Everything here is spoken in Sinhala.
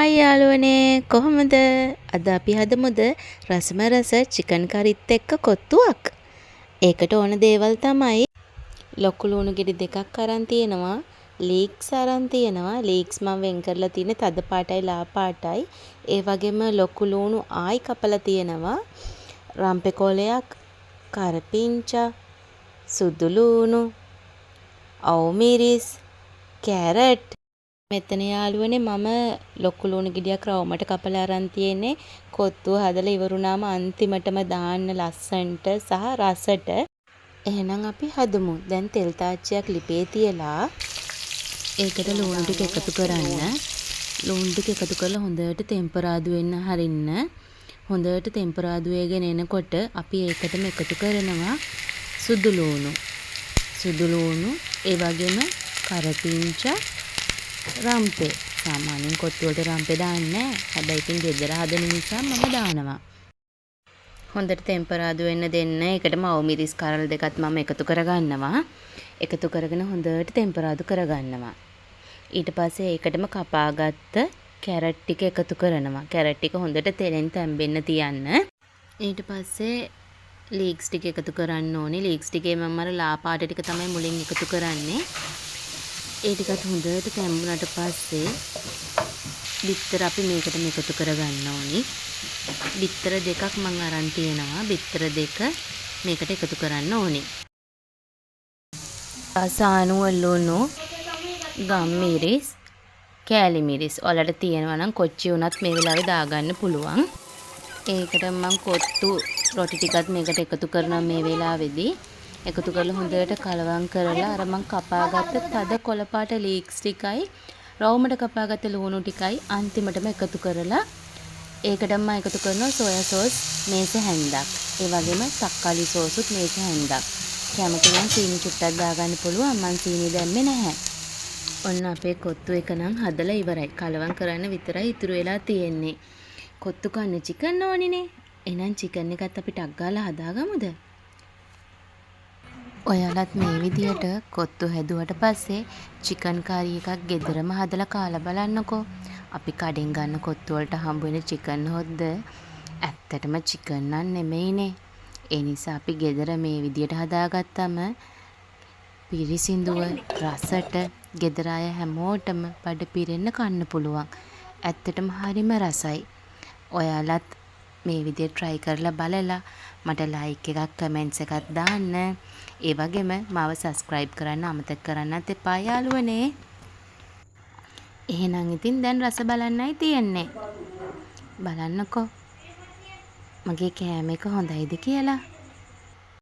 හායි යාළුවනේ කොහොමද? අද අපි හදමුද රසම රස චිකන් කරිත් එක්ක කොත්තුවක්. ඒකට ඕන දේවල් තමයි ලොකු ලුණු ගෙඩි දෙකක් අරන් තියෙනවා. ලීක්ස් අරන් තියෙනවා. ලීක්ස් මම වෙන් කරලා තියෙන්නේ තද පාටයි ලා පාටයි. ඒ වගේම ලොකු ලුණු ආයි කපලා තියෙනවා. රම්පේ කොලයක්, කරපිංචා, සුදු ලුණු, අවු මිරිස්, කැරට්. මෙතන යාළුවනේ මම ලොකු ලුණු ගෙඩියක් රවුමට කපලා අරන් තියෙන්නේ. කොත්තුව හදලා ඉවරුනාම අන්තිමටම දාන්න ලස්සන්ට සහ රසට. එහෙනම් අපි හදමු. දැන් තෙල් තාච්චියක් ලිපේ තියලා ඒකට ලුණු ටික එකතු කරන්න. ලුණු ටික එකතු කරලා හොඳට ටෙම්පරාදු වෙන්න හරින්න. හොඳට ටෙම්පරාදු වෙගෙන එනකොට අපි ඒකටම එකතු කරනවා සුදු ලුණු. සුදු ලුණු ඒ වගේම කරපිංචා රම්පේ. සාමාන්‍යයෙන් කොත්තු වලට රම්පේ දාන්නේ නැහැ. හැබැයි ඉතින් ගෙදර හදන නිසා මම දානවා. හොඳට ටෙම්පරාදු වෙන්න දෙන්න. ඒකටම අවු මිරිස් කරල් දෙකත් මම එකතු කරගන්නවා. එකතු කරගෙන හොඳට ටෙම්පරාදු කරගන්නවා. ඊට පස්සේ ඒකටම කපාගත්ත කැරට් ටික එකතු කරනවා. කැරට් ටික හොඳට තෙලෙන් තැම්බෙන්න තියන්න. ඊට පස්සේ ලීක්ස් ටික එකතු කරන්න ඕනේ. ලීක්ස් ටිකේ මම අර ලා පාට ටික තමයි මුලින් එකතු කරන්නේ. ඒ ටිකත් හොඳට තැම්බුණාට පස්සේ බිත්තර අපි මේකටම එකතු කරගන්න ඕනි. බිත්තර දෙකක් මම අරන් තියෙනවා. බිත්තර දෙක මේකට එකතු කරන්න ඕනි. අසානු ලුණු, ගම්මිරිස්, කෑලි මිරිස් ඔයාලට තියෙනවා නම් කොච්චි වුණත් මේ වෙලාවේ දාගන්න පුළුවන්. ඒකට මම කොත්තු රොටි ටිකත් මේකට එකතු කරනවා මේ වෙලාවේදී. එකතු කරලා හොඳට කලවම් කරලා අර මං කපාගත්ත තද කොළ පාට ලීක්ස් ටිකයි රවුමට කපාගත්ත ලුණු ටිකයි අන්තිමටම එකතු කරලා ඒකටම මම එකතු කරනවා සෝයා සෝස් මේස හැන්දක්. ඒ වගේම තක්කාලි සෝසුත් මේස හැන්දක්. කැමති නම් සීනි චුට්ටක් දාගන්න පුළුවන්. මං සීනි දැම්මේ නැහැ. ඔන්න අපේ කොත්තු එක නම් හදලා ඉවරයි. කලවම් කරන්න විතරයි ඉතුරු වෙලා තියෙන්නේ. කොත්තු කන්න චිකන් ඕනිනේ. එහෙනම් චිකන් එකත් අපි ටක් ගාලා හදාගමුද? ඔයාලත් මේ විදියට කොත්තු හැදුවට පස්සේ චිකන් කාරි එකක් ගෙදරම හදලා කාලා බලන්නකෝ. අපි කඩෙන් ගන්න කොත්තු වලට හම්බ වෙන චිකන් හොද්ද ඇත්තටම චිකන් නන් නෙමෙයිනේ. ඒ නිසා අපි ගෙදර මේ විදියට හදාගත්තම පිරිසිදුව රසට ගෙදර අය හැමෝටම බඩ පිරෙන්න කන්න පුළුවන්. ඇත්තටම හරිම රසයි. ඔයාලත් මේ විදියට try කරලා බලලා මට like එකක් comments එකක් දාන්න. ඒ වගේම මාව subscribe කරන්න අමතක කරන්නත් එපා යාළුවනේ. එහෙනම් ඉතින් දැන් රස බලන්නයි තියෙන්නේ. බලන්නකෝ. මගේ කෑම එක හොඳයිද කියලා.